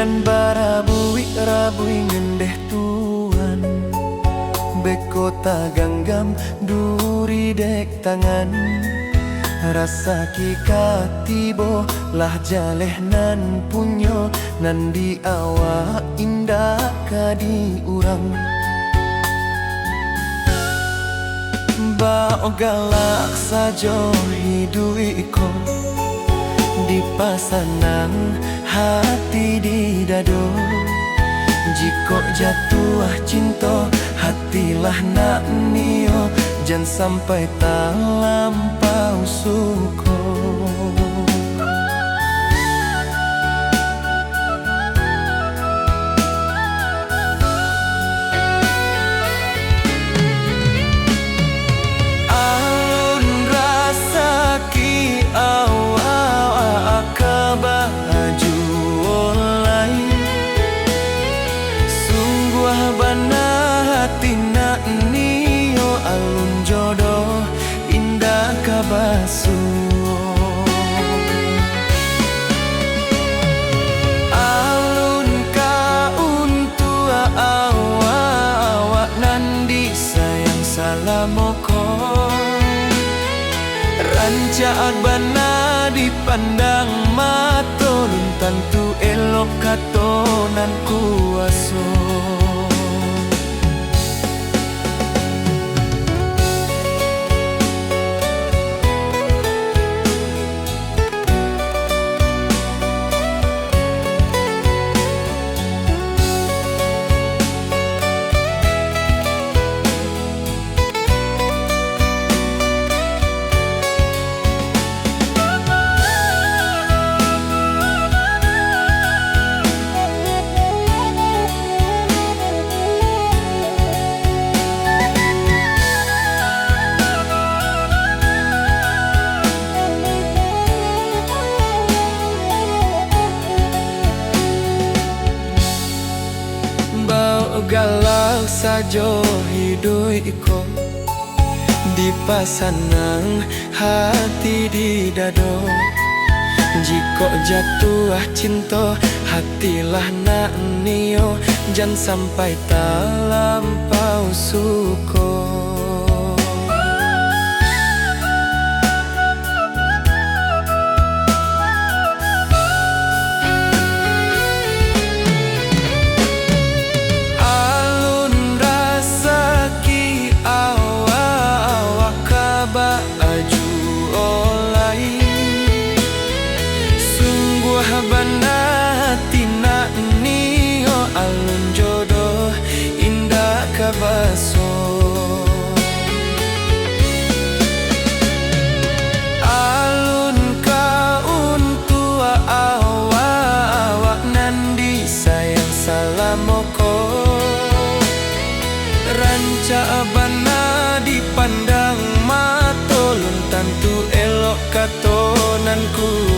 Nan barabui ngendeh tuan, beko taganggam duri dek tangan. Rasa kika tibo lah jaleh nan punyo, nan di awak indah kadi urang. Bao galak sajo hidui ko, di pasanang hati di dado. Jiko jatuh cinta hatilah nak nio, jangan sampai tak lampau suko. Alun rasa ki awak kabaju olai, sungguh bana hati nak nio. Alun jodoh indah kabasu, alun kaun tua awak nandi sayang salamoko. Rancaan bana dipandang mato, lun tentu elok katonan kuaso. Galau sajo hidui ko, di pasanang hati di dado. Jiko jatuh cinta hatilah nak nio, jangan sampai tak lampau suko. Bana hati nak nio, alun jodoh indah kabaso. Alun kaun tua awak nandi sayang salamoko. Ranca bana dipandang mato, lun tentu elok katonanku.